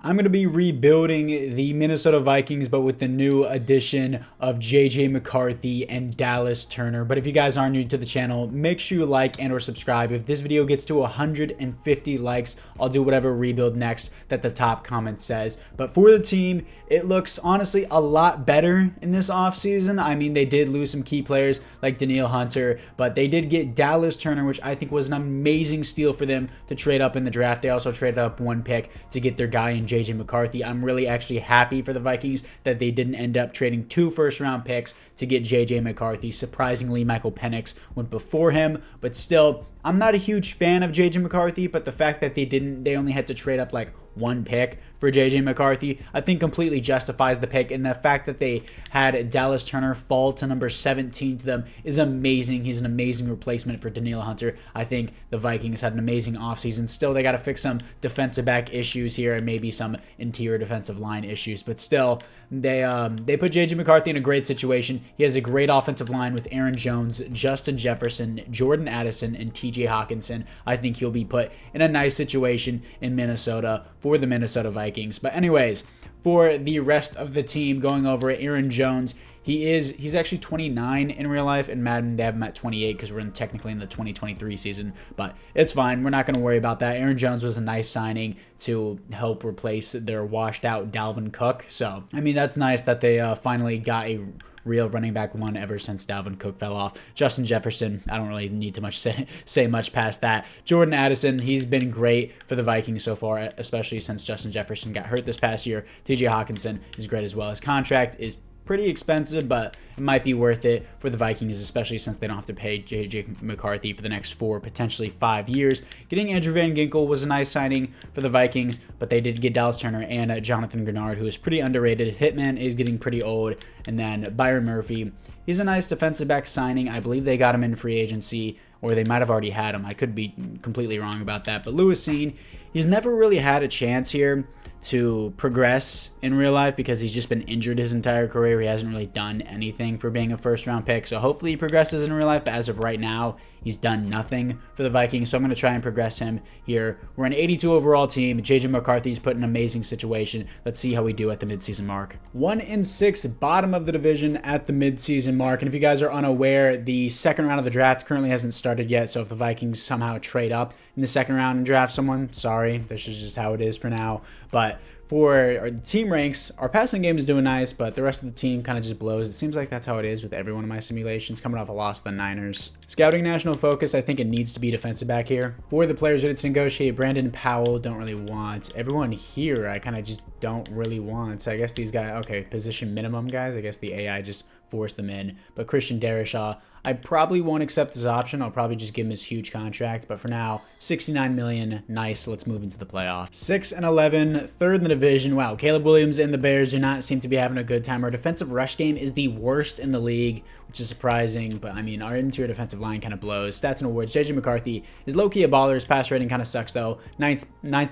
I'm going to be rebuilding the Minnesota Vikings, but with the new addition of JJ McCarthy and Dallas Turner. But if you guys are new to the channel, make sure you like and or subscribe. If this video gets to 150 likes, I'll do whatever rebuild next that the top comment says. But for the team, it looks honestly a lot better in this offseason. I mean, they did lose some key players like Danielle Hunter, but they did get Dallas Turner, which I think was an amazing steal for them to trade up in the draft. They also traded up one pick to get their guy in JJ McCarthy. I'm really actually happy for the Vikings that they didn't end up trading 2 first-round picks to get JJ McCarthy. Surprisingly, Michael Penix went before him, but still, I'm not a huge fan of JJ McCarthy, but the fact that they only had to trade up like one pick for JJ McCarthy, I think completely justifies the pick. And the fact that they had Dallas Turner fall to number 17 to them is amazing. He's an amazing replacement for Danielle Hunter. I think the Vikings had an amazing offseason. Still, they got to fix some defensive back issues here and maybe some interior defensive line issues. But still, they put JJ McCarthy in a great situation. He has a great offensive line with Aaron Jones, Justin Jefferson, Jordan Addison, and TJ Hawkinson. I think he'll be put in a nice situation in Minnesota for the Minnesota Vikings. But anyways, for the rest of the team, going over it, Aaron Jones, he's actually 29 in real life. In Madden, they have him at 28 because we're technically in the 2023 season, but it's fine. We're not going to worry about that. Aaron Jones was a nice signing to help replace their washed out Dalvin Cook. So, I mean, that's nice that they finally got a real running back one ever since Dalvin Cook fell off. Justin Jefferson, I don't really need to say much past that. Jordan Addison, he's been great for the Vikings so far, especially since Justin Jefferson got hurt this past year. TJ Hawkinson is great as well. His contract is pretty expensive, but it might be worth it for the Vikings, especially since they don't have to pay JJ McCarthy for the next 4, potentially 5 years. Getting Andrew Van Ginkel was a nice signing for the Vikings, but they did get Dallas Turner and Jonathan Grenard, who is pretty underrated. Hitman is getting pretty old, and then Byron Murphy. He's a nice defensive back signing. I believe they got him in free agency, or they might have already had him. I could be completely wrong about that. But Lewis Seen, he's never really had a chance here to progress in real life because he's just been injured his entire career. He hasn't really done anything for being a first-round pick. So hopefully he progresses in real life, but as of right now, he's done nothing for the Vikings. So I'm going to try and progress him here. We're an 82 overall team. JJ McCarthy's put in an amazing situation. Let's see how we do at the midseason mark. 1-6, bottom of the division at the midseason mark. And if you guys are unaware, the second round of the draft currently hasn't started yet. So if the Vikings somehow trade up in the second round and draft someone, sorry, this is just how it is for now. But for our team ranks, our passing game is doing nice, but the rest of the team kind of just blows. It seems like that's how it is with every one of my simulations, coming off a loss to the Niners. Scouting national focus, I think it needs to be defensive back here. For the players ready to negotiate, Brandon Powell, don't really want. Everyone here, I kind of just don't really want. So I guess these guys, okay, position minimum guys, I guess the AI just forced them in. But Christian Darrisaw, I probably won't accept his option. I'll probably just give him his huge contract. But for now, $69 million. Nice. Let's move into the playoffs. 6-11, third in the division. Wow, Caleb Williams and the Bears do not seem to be having a good time. Our defensive rush game is the worst in the league, which is surprising. But, I mean, our interior defensive line kind of blows. Stats and awards. JJ McCarthy is low-key a baller. His pass rating kind of sucks, though. Ninth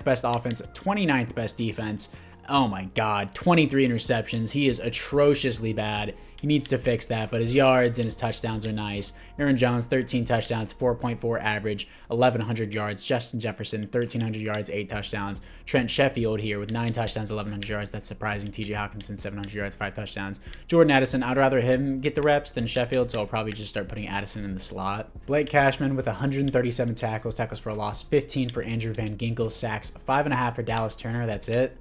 best offense, 29th best defense. Oh my God, 23 interceptions. He is atrociously bad. He needs to fix that, but his yards and his touchdowns are nice. Aaron Jones, 13 touchdowns, 4.4 average, 1,100 yards. Justin Jefferson, 1,300 yards, 8 touchdowns. Trent Sheffield here with 9 touchdowns, 1,100 yards. That's surprising. TJ Hawkinson, 700 yards, 5 touchdowns. Jordan Addison, I'd rather him get the reps than Sheffield, so I'll probably just start putting Addison in the slot. Blake Cashman with 137 tackles for a loss, 15 for Andrew Van Ginkel, sacks, 5.5 for Dallas Turner. That's it.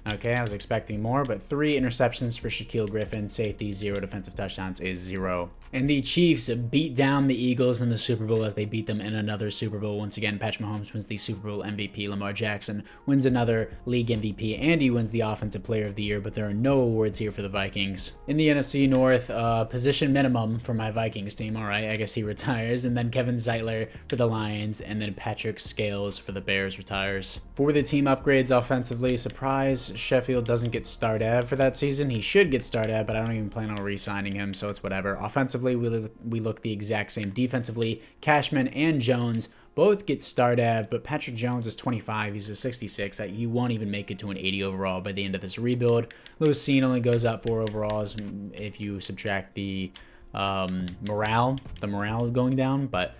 Okay, I was expecting more, but 3 interceptions for Shaquille Griffin. Safety, 0 defensive touchdowns is 0. And the Chiefs beat down the Eagles in the Super Bowl as they beat them in another Super Bowl. Once again, Patrick Mahomes wins the Super Bowl MVP. Lamar Jackson wins another league MVP, and he wins the Offensive Player of the Year, but there are no awards here for the Vikings. In the NFC North, position minimum for my Vikings team. All right, I guess he retires. And then Kevin Zeitler for the Lions, and then Patrick Scales for the Bears retires. For the team upgrades offensively, surprise, Sheffield doesn't get start-av for that season. He should get start-av, but I don't even plan on re-signing him, so it's whatever. Offensively, we look the exact same. Defensively, Cashman and Jones both get start-av, but Patrick Jones is 25. He's a 66. He won't even make it to an 80 overall by the end of this rebuild. Lewis Seen only goes up 4 overalls if you subtract the morale going down, but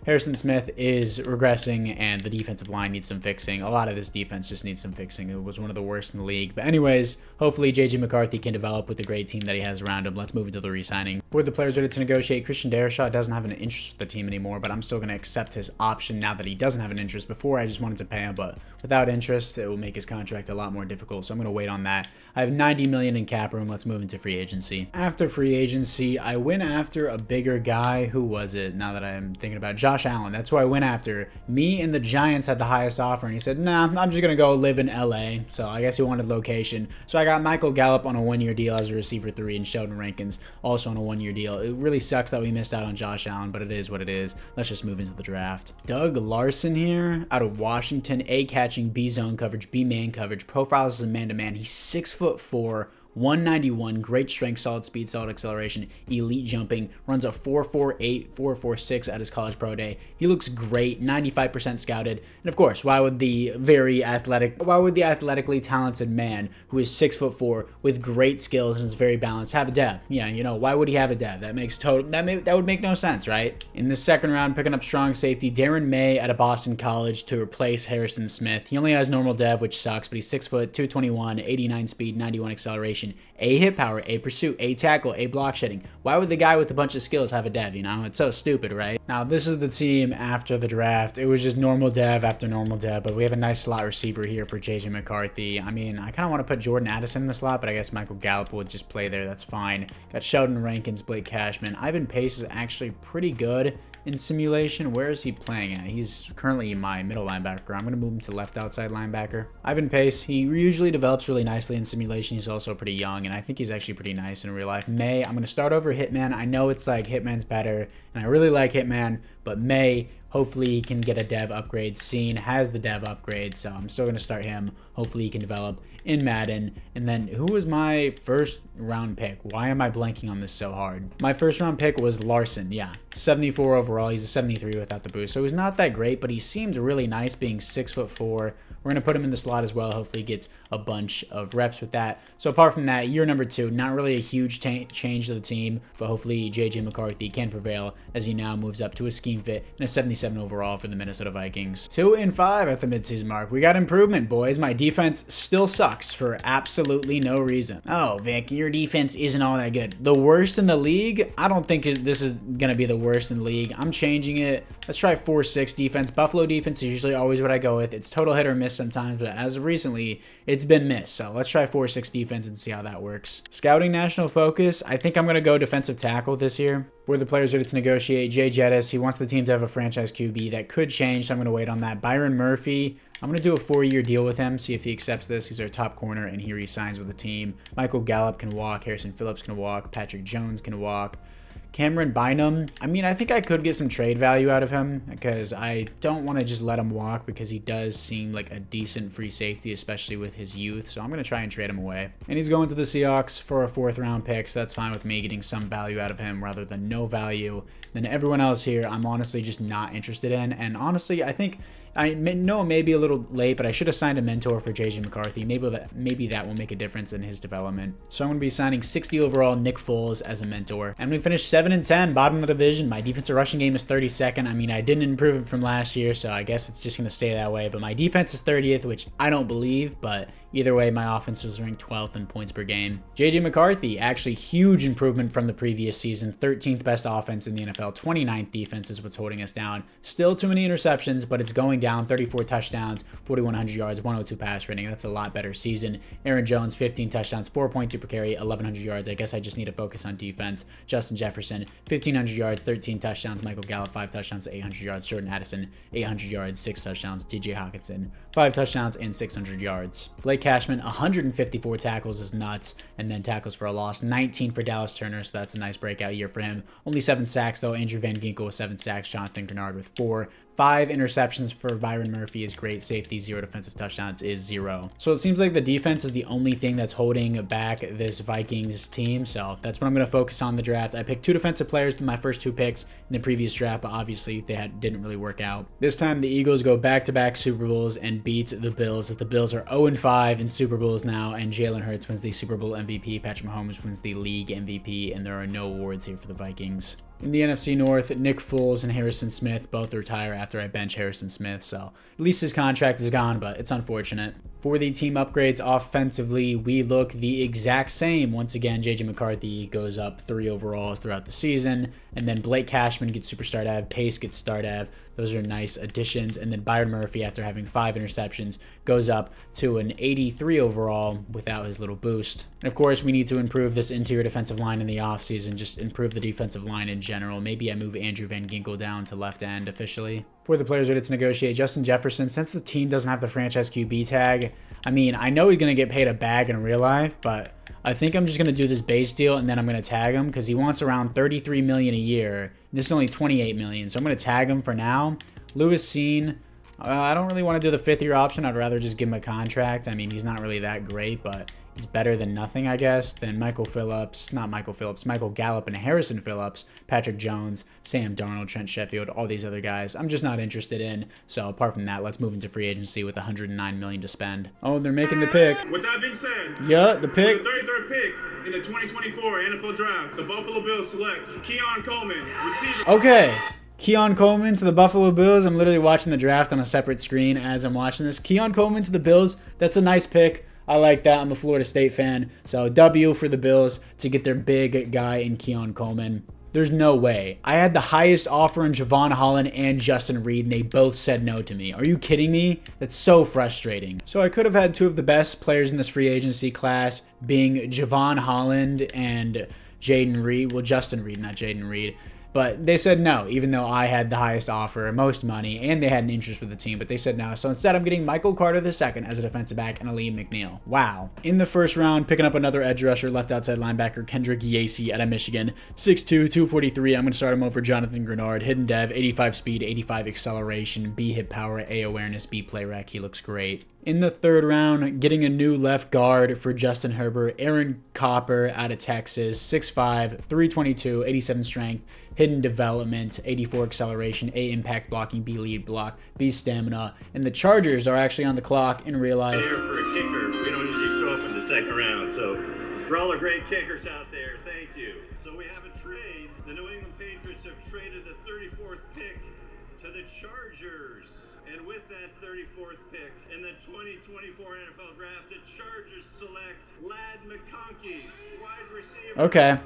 Harrison Smith is regressing, and the defensive line needs some fixing. A lot of this defense just needs some fixing. It was one of the worst in the league. But anyways, hopefully J.J. McCarthy can develop with the great team that he has around him. Let's move into the re-signing. For the players ready to negotiate, Christian Darrisaw doesn't have an interest with the team anymore, but I'm still going to accept his option now that he doesn't have an interest. Before, I just wanted to pay him, but without interest, it will make his contract a lot more difficult, so I'm going to wait on that. I have $90 million in cap room. Let's move into free agency. After free agency, I went after a bigger guy. Who was it? Now that I'm thinking about it, Josh Allen. That's who I went after. Me and the Giants had the highest offer, and he said, nah, I'm just going to go live in LA. So I guess he wanted location. So I got Michael Gallup on a one-year deal as a receiver 3 and Sheldon Rankins also on a one-year deal. It really sucks that we missed out on Josh Allen, but it is what it is. Let's just move into the draft. Doug Larson here out of Washington. A catching, B zone coverage, B man coverage. Profiles as a man-to-man. He's 6'4", 191, great strength, solid speed, solid acceleration, elite jumping, runs a 4.48, 4.46 at his college pro day. He looks great, 95% scouted. And of course, why would the athletically talented man who is 6'4" with great skills and is very balanced have a dev? Yeah, you know, why would he have a dev? That would make no sense, right? In the second round, picking up strong safety Darren May out of Boston College to replace Harrison Smith. He only has normal dev, which sucks, but he's 6 foot, 221, 89 speed, 91 acceleration. A hit power, A pursuit, A tackle, A block shedding. Why would the guy with a bunch of skills have a dev, you know? It's so stupid, right? Now, this is the team after the draft. It was just normal dev after normal dev, but we have a nice slot receiver here for J.J. McCarthy. I mean, I kind of want to put Jordan Addison in the slot, but I guess Michael Gallup would just play there. That's fine. Got Sheldon Rankins, Blake Cashman. Ivan Pace is actually pretty good in simulation. Where is he playing at? He's currently my middle linebacker. I'm going to move him to left outside linebacker. Ivan Pace, he usually develops really nicely in simulation. He's also pretty young, and I think he's actually pretty nice in real life. May, I'm going to start over Hitman. I know it's like Hitman's better, and I really like Hitman, but May, hopefully he can get a dev upgrade. Scene has the dev upgrade, so I'm still going to start him. Hopefully he can develop in Madden. And then who was my first round pick? Why am I blanking on this so hard? My first round pick was Larson. Yeah, 74 overall. He's a 73 without the boost, so he's not that great, but he seemed really nice being 6'4". We're going to put him in the slot as well. Hopefully he gets a bunch of reps with that. So apart from that, year number 2, not really a huge change to the team, but hopefully J.J. McCarthy can prevail as he now moves up to a scheme fit and a 77 overall for the Minnesota Vikings. 2-5 at the midseason mark. We got improvement, boys. My defense still sucks for absolutely no reason. Oh, Vic, your defense isn't all that good. The worst in the league? I don't think this is going to be the worst in the league. I'm changing it. Let's try 4-6 defense. Buffalo defense is usually always what I go with. It's total hit or miss sometimes, but as of recently, it's been missed. So let's try 4-6 defense and see how that works. Scouting national focus. I think I'm going to go defensive tackle this year. For the players ready to negotiate, Jay Jettis, he wants the team to have a franchise QB. That could change, so I'm going to wait on that. Byron Murphy, I'm going to do a 4-year deal with him, see if he accepts this. He's our top corner, and he re-signs with the team. Michael Gallup can walk. Harrison Phillips can walk. Patrick Jones can walk. Cameron Bynum, I mean, I think I could get some trade value out of him because I don't want to just let him walk because he does seem like a decent free safety, especially with his youth. So I'm going to try and trade him away. And he's going to the Seahawks for a 4th round pick, so that's fine with me getting some value out of him rather than no value. Then everyone else here, I'm honestly just not interested in. And honestly, I think, I know it may be a little late, but I should have signed a mentor for J.J. McCarthy. Maybe that will make a difference in his development. So I'm going to be signing 60 overall Nick Foles as a mentor. And we finished 7-10, bottom of the division. My defensive rushing game is 32nd. I mean, I didn't improve it from last year, so I guess it's just going to stay that way. But my defense is 30th, which I don't believe, but either way, my offense was ranked 12th in points per game. J.J. McCarthy, actually huge improvement from the previous season. 13th best offense in the NFL. 29th defense is what's holding us down. Still too many interceptions, but it's going down. 34 touchdowns, 4,100 yards, 102 pass rating. That's a lot better season. Aaron Jones, 15 touchdowns, 4.2 per carry, 1,100 yards. I guess I just need to focus on defense. Justin Jefferson, 1,500 yards, 13 touchdowns. Michael Gallup, 5 touchdowns, 800 yards. Jordan Addison, 800 yards, 6 touchdowns. DJ Hawkinson, 5 touchdowns and 600 yards. Blake Cashman, 154 tackles is nuts, and then tackles for a loss, 19 for Dallas Turner, so that's a nice breakout year for him. Only 7 sacks, though. Andrew Van Ginkel with 7 sacks, Jonathan Grenard with 4. 5 interceptions for Byron Murphy is great. Safety, 0 defensive touchdowns is 0. So it seems like the defense is the only thing that's holding back this Vikings team. So that's what I'm going to focus on in the draft. I picked 2 defensive players with my first 2 picks in the previous draft, but obviously they didn't really work out. This time the Eagles go back-to-back Super Bowls and beat the Bills. The Bills are 0-5 in Super Bowls now, and Jalen Hurts wins the Super Bowl MVP. Patrick Mahomes wins the league MVP, and there are no awards here for the Vikings. In the NFC North, Nick Foles and Harrison Smith both retire after I bench Harrison Smith, so at least his contract is gone, but it's unfortunate. For the team upgrades offensively, we look the exact same. Once again, JJ McCarthy goes up 3 overalls throughout the season, and then Blake Cashman gets superstar dev, Pace gets star dev. Those are nice additions. And then Byron Murphy, after having 5 interceptions, goes up to an 83 overall without his little boost. And of course, we need to improve this interior defensive line in the offseason, just improve the defensive line in general. Maybe I move Andrew Van Ginkel down to left end officially. For the players ready to negotiate, Justin Jefferson, since the team doesn't have the franchise QB tag, I mean, I know he's going to get paid a bag in real life, but I think I'm just going to do this base deal and then I'm going to tag him because he wants around $33 million a year. This is only $28 million, so I'm going to tag him for now. Lewis Cine, I don't really want to do the 5th year option. I'd rather just give him a contract. I mean, he's not really that great, but he's better than nothing, I guess. Then Michael Gallup and Harrison Phillips, Patrick Jones, Sam Darnold, Trent Sheffield, all these other guys I'm just not interested in. So apart from that, let's move into free agency with $109 million to spend. Oh, they're making the pick. With that being said, yeah, the pick. The 33rd pick in the 2024 NFL Draft, the Buffalo Bills select Keon Coleman, receiver. Okay. Keon Coleman to the Buffalo Bills. I'm literally watching the draft on a separate screen as I'm watching this. Keon Coleman to the Bills. That's a nice pick. I like that. I'm a Florida State fan. So W for the Bills to get their big guy in Keon Coleman. There's no way. I had the highest offer in Javon Holland and Justin Reed, and they both said no to me. Are you kidding me? That's so frustrating. So I could have had 2 of the best players in this free agency class being Javon Holland and Jaden Reed. Well, Justin Reed, not Jaden Reed. But they said no, even though I had the highest offer, most money, and they had an interest with the team, but they said no. So instead, I'm getting Michael Carter II as a defensive back and Aleem McNeil. Wow. In the first round, picking up another edge rusher, left outside linebacker, Kendrick Yacy out of Michigan. 6'2", 243. I'm going to start him over Jonathan Grenard. Hidden dev, 85 speed, 85 acceleration, B hit power, A awareness, B play rec. He looks great. In the third round, getting a new left guard for Justin Herbert, Aaron Copper out of Texas, 6'5", 322, 87 strength, hidden development, 84 acceleration, A impact blocking, B lead block, B stamina, and the Chargers are actually on the clock in real life. For a kicker, we don't usually show up in the second round, so for all the great kickers out there, thank you. So we have a trade. The New England Patriots have traded the 34th pick to the Chargers. And with that 34th pick in the 2024 NFL Draft, the Chargers select Ladd McConkey, wide receiver. Okay.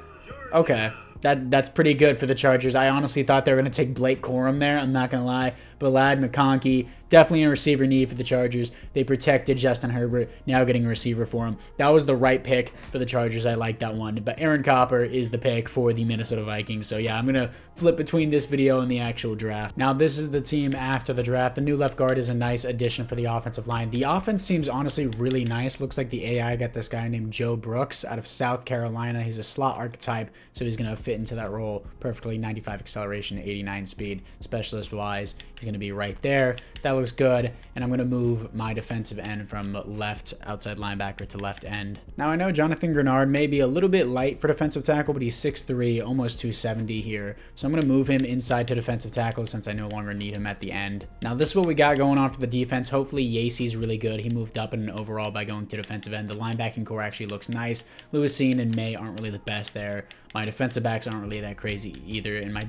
That's pretty good for the Chargers. I honestly thought they were going to take Blake Corum there. I'm not going to lie. But Ladd McConkey, definitely a receiver need for the Chargers. They protected Justin Herbert, now getting a receiver for him. That was the right pick for the Chargers. I like that one. But Aaron Copper is the pick for the Minnesota Vikings. So yeah, I'm going to flip between this video and the actual draft. Now this is the team after the draft. The new left guard is a nice addition for the offensive line. The offense seems honestly really nice. Looks like the AI got this guy named Joe Brooks out of South Carolina. He's a slot archetype, so he's going to fit into that role perfectly. 95 acceleration, 89 speed. Specialist wise, he's going to be right there. That looks good. And I'm going to move my defensive end from left outside linebacker to left end. Now I know Jonathan Grenard may be a little bit light for defensive tackle, but he's 6'3", almost 270 here. So I'm going to move him inside to defensive tackle since I no longer need him at the end. Now this is what we got going on for the defense. Hopefully Yacy's really good. He moved up in an overall by going to defensive end. The linebacking core actually looks nice. Lewis Cine and May aren't really the best there. My defensive backs aren't really that crazy either. And my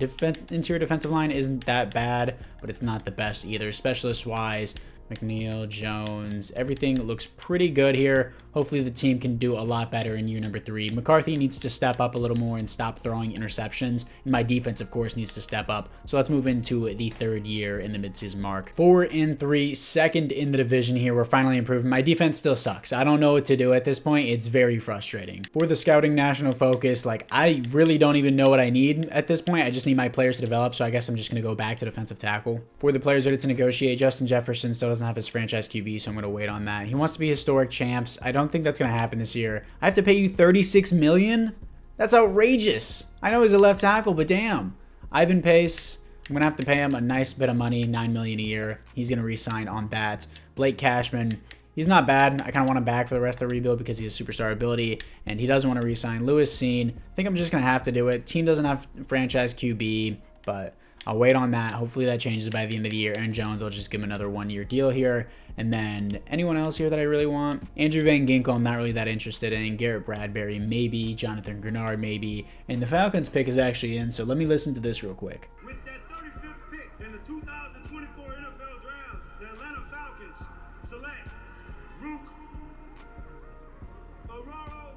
interior defensive line isn't that bad, but it's not the best either. Specialist-wise, McNeil, Jones, everything looks pretty good here. Hopefully the team can do a lot better in year number 3. McCarthy needs to step up a little more and stop throwing interceptions. And my defense, of course, needs to step up. So let's move into the 3rd year in the midseason mark. 4-3, second in the division here. We're finally improving. My defense still sucks. I don't know what to do at this point. It's very frustrating. For the scouting national focus, like I really don't even know what I need at this point. I just need my players to develop. So I guess I'm just going to go back to defensive tackle. For the players ready to negotiate, Justin Jefferson still doesn't have his franchise QB, so I'm going to wait on that. He wants to be historic champs. I don't think that's going to happen this year. I have to pay you $36 million? That's outrageous. I know he's a left tackle, but damn. Ivan Pace, I'm going to have to pay him a nice bit of money, $9 million a year. He's going to re-sign on that. Blake Cashman, he's not bad. I kind of want him back for the rest of the rebuild because he has superstar ability, and he doesn't want to re-sign. Lewis Cine, I think I'm just going to have to do it. Team doesn't have franchise QB, but I'll wait on that. Hopefully that changes by the end of the year. Aaron Jones, I'll just give him another 1-year deal here. And then anyone else here that I really want? Andrew Van Ginkel, I'm not really that interested in. Garrett Bradbury, maybe. Jonathan Grenard, maybe. And the Falcons pick is actually in, so let me listen to this real quick. With that 35th pick in the 2024 NFL Draft, the Atlanta Falcons select Rook Aurora.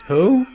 Who?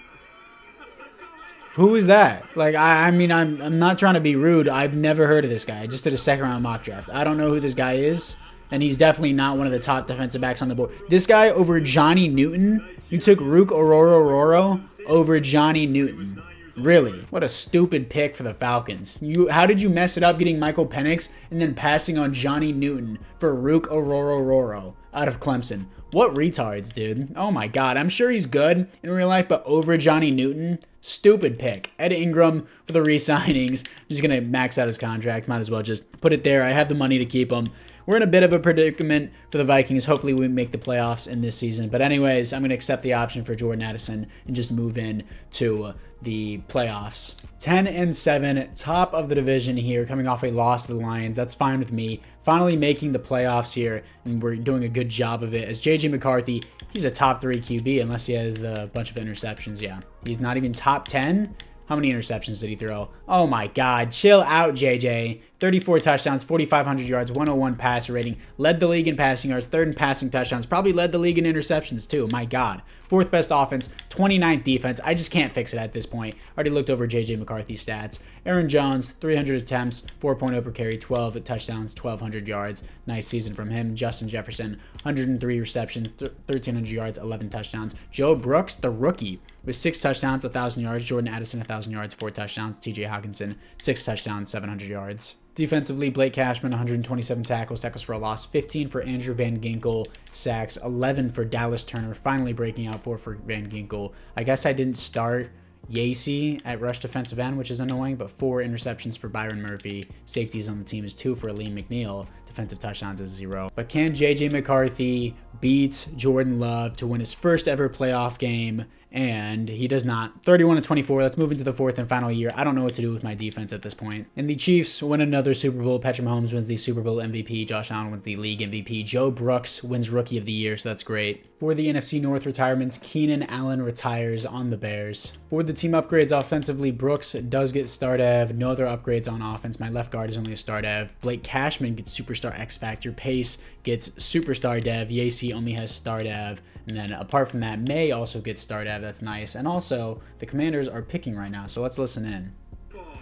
Who is that? Like, I mean, I'm not trying to be rude. I've never heard of this guy. I just did a second-round mock draft. I don't know who this guy is, and he's definitely not one of the top defensive backs on the board. This guy over Johnny Newton? You took Rook Aurora over Johnny Newton. Really? What a stupid pick for the Falcons. How did you mess it up getting Michael Penix and then passing on Johnny Newton for Rook Aurora out of Clemson? What retards, dude. Oh my god. I'm sure he's good in real life, but over Johnny Newton? Stupid pick. Ed Ingram for the re-signings. Just going to max out his contract. Might as well just put it there. I have the money to keep him. We're in a bit of a predicament for the Vikings. Hopefully we make the playoffs in this season. But anyways, I'm going to accept the option for Jordan Addison and just move in to the playoffs. 10-7, top of the division here, coming off a loss to the Lions. That's fine with me. Finally making the playoffs here, and we're doing a good job of it. As JJ McCarthy, he's a top 3 QB unless he has the bunch of interceptions. Yeah, he's not even top 10. How many interceptions did he throw? Oh my god, chill out, JJ. 34 touchdowns, 4,500 yards, 101 passer rating. Led the league in passing yards, 3rd in passing touchdowns. Probably led the league in interceptions too. My god. 4th best offense, 29th defense. I just can't fix it at this point. Already looked over JJ McCarthy's stats. Aaron Jones, 300 attempts, 4.0 per carry, 12 touchdowns, 1,200 yards. Nice season from him. Justin Jefferson, 103 receptions, 1,300 yards, 11 touchdowns. Joe Brooks, the rookie, with 6 touchdowns, 1,000 yards. Jordan Addison, 1,000 yards, 4 touchdowns. TJ Hawkinson, 6 touchdowns, 700 yards. Defensively, Blake Cashman, 127 tackles for a loss, 15 for Andrew Van Ginkel, sacks, 11 for Dallas Turner, finally breaking out 4 for Van Ginkel. I guess I didn't start Yacy at rush defensive end, which is annoying, but 4 interceptions for Byron Murphy. Safeties on the team is 2 for Lee McNeil. Defensive touchdowns is 0. But can JJ McCarthy beat Jordan Love to win his first ever playoff game? And he does not. 31-24. Let's move into the 4th and final year. I don't know what to do with my defense at this point. And the Chiefs win another Super Bowl. Patrick Mahomes wins the Super Bowl MVP. Josh Allen wins the league MVP. Joe Brooks wins Rookie of the Year, so that's great. For the NFC North retirements, Keenan Allen retires on the Bears. For the team upgrades offensively, Brooks does get star dev. No other upgrades on offense. My left guard is only a star dev. Blake Cashman gets superstar X Factor. Pace gets superstar dev. Yacy only has star dev. And then apart from that, May also gets star dev. That's nice. And also, the Commanders are picking right now, so let's listen in.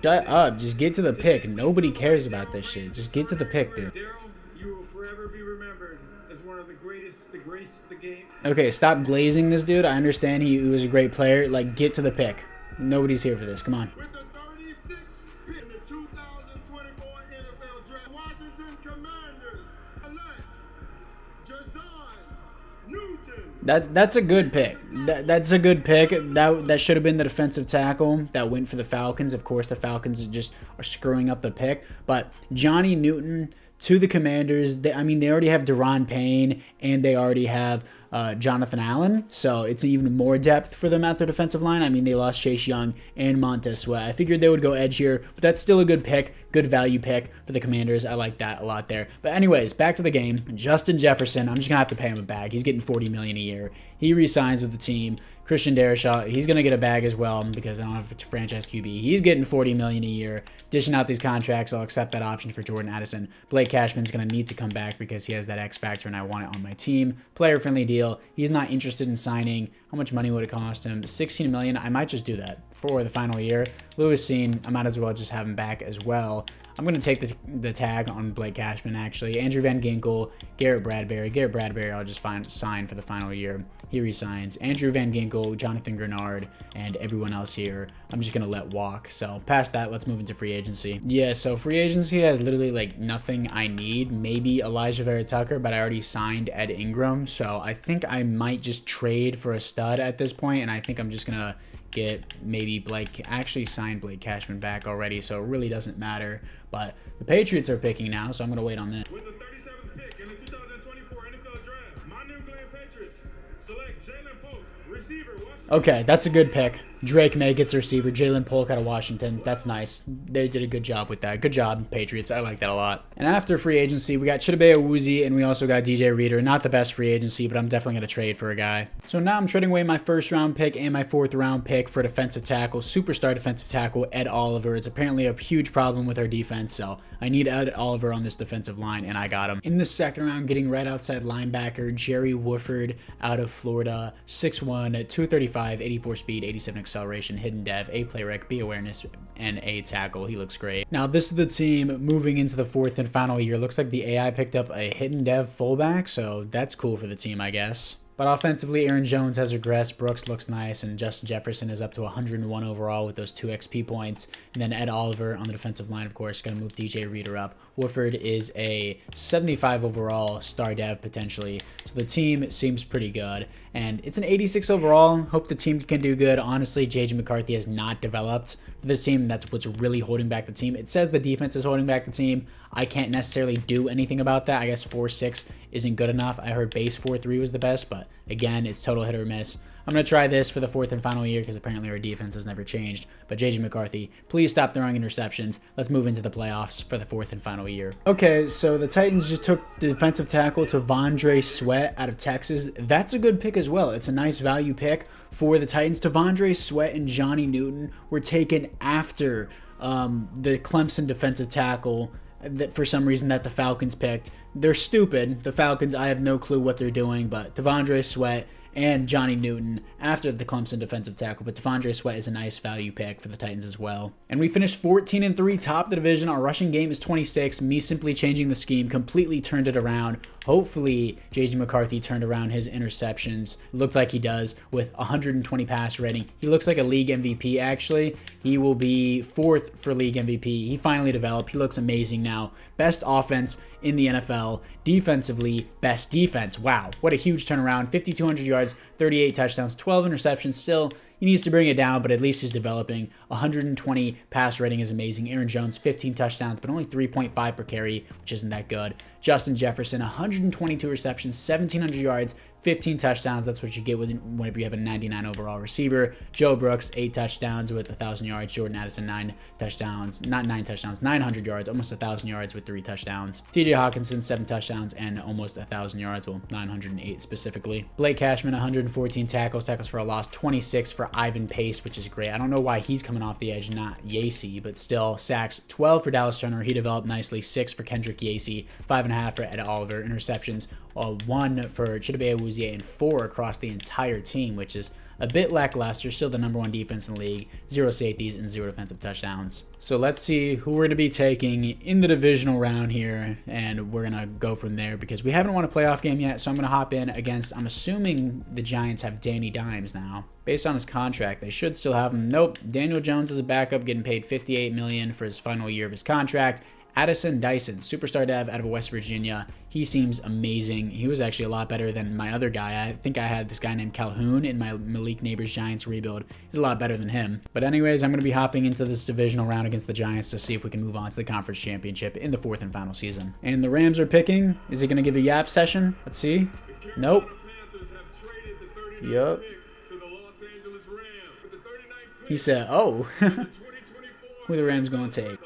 Shut up. Just get to the pick. Nobody cares about this shit. Just get to the pick, dude. Daryl, you will forever be remembered as one of the greatest to grace the game. Okay, stop glazing this dude. I understand he was a great player. Like, get to the pick. Nobody's here for this. Come on. With the 36th pick in the 2024 NFL Draft, Washington Commanders elect Jazon Newton. That's a good pick. That's a good pick. That should have been the defensive tackle that went for the Falcons. Of course, the Falcons just are screwing up the pick. But Johnny Newton to the Commanders. They already have Daron Payne and they already have Jonathan Allen, so it's even more depth for them at their defensive line. I mean, they lost Chase Young and Montez Sweat. I figured they would go edge here, but that's still a good pick, good value pick for the Commanders. I like that a lot there. But anyways, back to the game. Justin Jefferson, I'm just going to have to pay him a bag. He's getting $40 million a year. He re-signs with the team. Christian Darrisaw, he's going to get a bag as well because I don't have a franchise QB. He's getting $40 million a year. Dishing out these contracts, I'll accept that option for Jordan Addison. Blake Cashman's going to need to come back because he has that X factor and I want it on my team. Player-friendly deal. He's not interested in signing. How much money would it cost him? $16 million. I might just do that for the final year. Lewis Seen, I might as well just have him back as well. I'm going to take the tag on Blake Cashman, actually. Andrew Van Ginkel, Garrett Bradbury. Garrett Bradbury, I'll just sign for the final year. He resigns. Andrew Van Ginkel, Jonathan Grenard, and everyone else here, I'm just going to let walk. So past that, let's move into free agency. Yeah, so free agency has literally like nothing I need. Maybe Elijah Vera Tucker, but I already signed Ed Ingram. So I think I might just trade for a stud at this point, and I think I'm just going to get maybe Blake, actually signed Blake Cashman back already, so it really doesn't matter. But the Patriots are picking now, so I'm going to wait on that. With the 37th pick in the 2024 NFL Draft, my New England Patriots Select Jalen Polk, receiver, Washington. Okay, that's a good pick. Drake May gets a receiver. Jalen Polk out of Washington. That's nice. They did a good job with that. Good job, Patriots. I like that a lot. And after free agency, we got Chidobe Awuzie, and we also got DJ Reader. Not the best free agency, but I'm definitely going to trade for a guy. So now I'm trading away my first-round pick and my fourth-round pick for defensive tackle, superstar defensive tackle, Ed Oliver. It's apparently a huge problem with our defense, so I need Ed Oliver on this defensive line, and I got him. In the second round, getting right outside linebacker, Jerry Woodford out of Florida, 6'1", 235, 84 speed, 87 acceleration, hidden dev, A play rec, B awareness, and A tackle. He looks great. Now, this is the team moving into the fourth and final year. Looks like the AI picked up a hidden dev fullback, so that's cool for the team, I guess. But offensively, Aaron Jones has regressed, Brooks looks nice, and Justin Jefferson is up to 101 overall with those 2 XP points. And then Ed Oliver on the defensive line, of course, going to move DJ Reader up. Woodford is a 75 overall star dev potentially, so the team seems pretty good. And it's an 86 overall. Hope the team can do good. Honestly, JJ McCarthy has not developed for this team. That's what's really holding back the team. It says the defense is holding back the team. I can't necessarily do anything about that. I guess 4-6 isn't good enough. I heard base 4-3 was the best, but again, it's total hit or miss. I'm going to try this for the fourth and final year because apparently our defense has never changed. But JJ McCarthy, please stop throwing interceptions. Let's move into the playoffs for the fourth and final year. Okay, so the Titans just took the defensive tackle to Vondre Sweat out of Texas. That's a good pick as well. It's a nice value pick for the Titans. Vondre Sweat and Johnny Newton were taken after the Clemson defensive tackle that for some reason that the Falcons picked. They're stupid. The Falcons, I have no clue what they're doing, but Vondre Sweat and Johnny Newton after the Clemson defensive tackle, but Vondre Sweat is a nice value pick for the Titans as well. And we finished 14-3, top of the division. Our rushing game is 26. Me simply changing the scheme completely turned it around. Hopefully, J.J. McCarthy turned around his interceptions. It looked like he does with 120 pass rating. He looks like a league MVP, actually. He will be 4th for league MVP. He finally developed. He looks amazing now. Best offense in the NFL. Defensively, best defense. Wow, what a huge turnaround. 5,200 yards, 38 touchdowns, 12 interceptions. Still, he needs to bring it down, but at least he's developing. 120 pass rating is amazing. Aaron Jones, 15 touchdowns, but only 3.5 per carry, which isn't that good. Justin Jefferson, 122 receptions, 1,700 yards, 15 touchdowns. That's what you get whenever you have a 99 overall receiver. Joe Brooks, 8 touchdowns with 1,000 yards. Jordan Addison, 9 touchdowns. Not 9 touchdowns, 900 yards, almost 1,000 yards with 3 touchdowns. TJ Hawkinson, 7 touchdowns and almost 1,000 yards. Well, 908 specifically. Blake Cashman, 114 tackles. Tackles for a loss, 26 for Ivan Pace, which is great. I don't know why he's coming off the edge, not Yacy, but still. Sacks, 12 for Dallas Turner. He developed nicely. 6 for Kendrick Yacy. 5.5 for Ed Oliver. Interceptions, 1 for Chidobe Awuzie, and 4 across the entire team, which is a bit lackluster. Still the #1 defense in the league. 0 safeties and 0 defensive touchdowns. So let's see who we're going to be taking in the divisional round here, and we're going to go from there because we haven't won a playoff game yet. So I'm going to hop in against, I'm assuming the Giants have Danny Dimes now. Based on his contract, they should still have him. Nope. Daniel Jones is a backup getting paid $58 million for his final year of his contract. Addison Dyson, superstar dev out of West Virginia. He seems amazing. He was actually a lot better than my other guy. I think I had this guy named Calhoun in my Malik Neighbors Giants rebuild. He's a lot better than him. But anyways, I'm going to be hopping into this divisional round against the Giants to see if we can move on to the conference championship in the 4th and final season. And the Rams are picking. Is he going to give the yap session? Let's see. Nope. Yup. He said, oh. Who are the Rams going to take?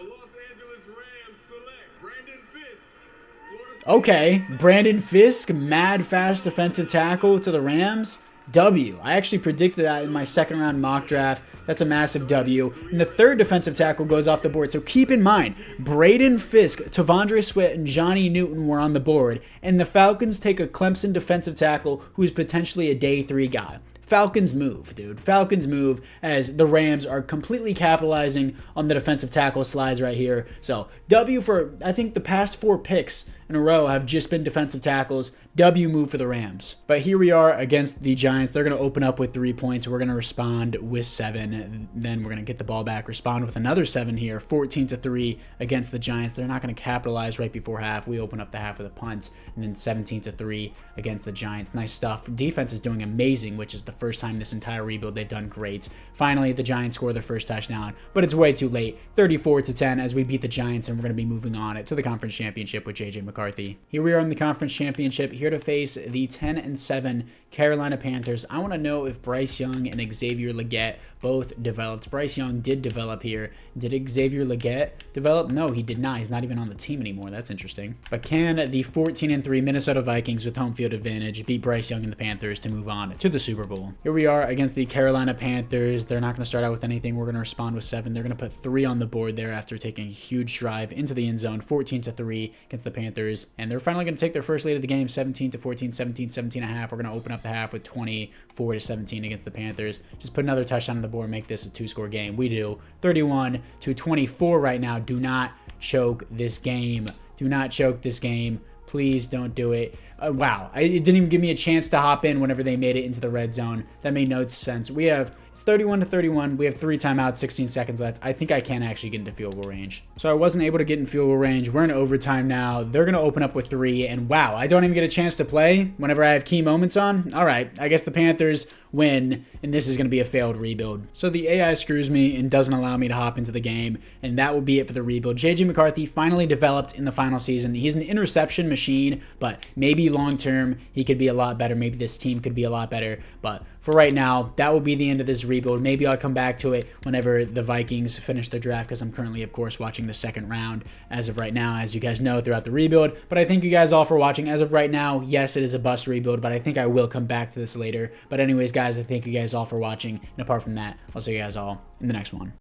Okay, Brandon Fisk, mad fast defensive tackle to the Rams. W. I actually predicted that in my second round mock draft. That's a massive W. And the 3rd defensive tackle goes off the board. So keep in mind, Braden Fisk, Vondre Sweat, and Johnny Newton were on the board. And the Falcons take a Clemson defensive tackle who is potentially a day 3 guy. Falcons move, dude. Falcons move as the Rams are completely capitalizing on the defensive tackle slides right here. So W for, I think the past 4 picks in a row have just been defensive tackles. W move for the Rams. But here we are against the Giants. They're going to open up with 3 points. We're going to respond with 7. Then we're going to get the ball back, respond with another 7 here. 14-3 against the Giants. They're not going to capitalize right before half. We open up the half with a punt. And then 17-3 against the Giants. Nice stuff. Defense is doing amazing, which is the first time this entire rebuild they've done great. Finally, the Giants score their first touchdown, but it's way too late. 34-10 as we beat the Giants, and we're going to be moving on to the conference championship with J.J. McCarthy. Here we are in the conference championship. Here here to face the 10-7 Carolina Panthers. I want to know if Bryce Young and Xavier Legette both developed. Bryce Young did develop here. Did Xavier Legette develop? No, he did not. He's not even on the team anymore. That's interesting. But can the 14-3 Minnesota Vikings with home field advantage beat Bryce Young and the Panthers to move on to the Super Bowl? Here we are against the Carolina Panthers. They're not going to start out with anything. We're going to respond with 7. They're going to put 3 on the board there after taking a huge drive into the end zone, 14-3 against the Panthers. And they're finally going to take their first lead of the game, 17-14, 17-17.5. We're going to open up the half with 24-17 against the Panthers. Just put another touchdown on the board, make this a 2-score game. We do. 31-24 right now. Do not choke this game. Do not choke this game. Please don't do it. Wow. It didn't even give me a chance to hop in whenever they made it into the red zone. That made no sense. It's 31-31. We have 3 timeouts, 16 seconds left. I think I can actually get into field goal range. So I wasn't able to get in field goal range. We're in overtime now. They're going to open up with 3. And wow, I don't even get a chance to play whenever I have key moments on. All right. I guess the Panthers win, and this is going to be a failed rebuild. So the AI screws me and doesn't allow me to hop into the game, and that will be it for the rebuild. JJ McCarthy finally developed in the final season. He's an interception machine, but maybe long term he could be a lot better. Maybe this team could be a lot better, but for right now, that will be the end of this rebuild. Maybe I'll come back to it whenever the Vikings finish their draft, because I'm currently, of course, watching the second round as of right now, as you guys know, throughout the rebuild. But I thank you guys all for watching. As of right now, yes, it is a bust rebuild, but I think I will come back to this later. But anyways, guys, I thank you guys all for watching. And apart from that, I'll see you guys all in the next one.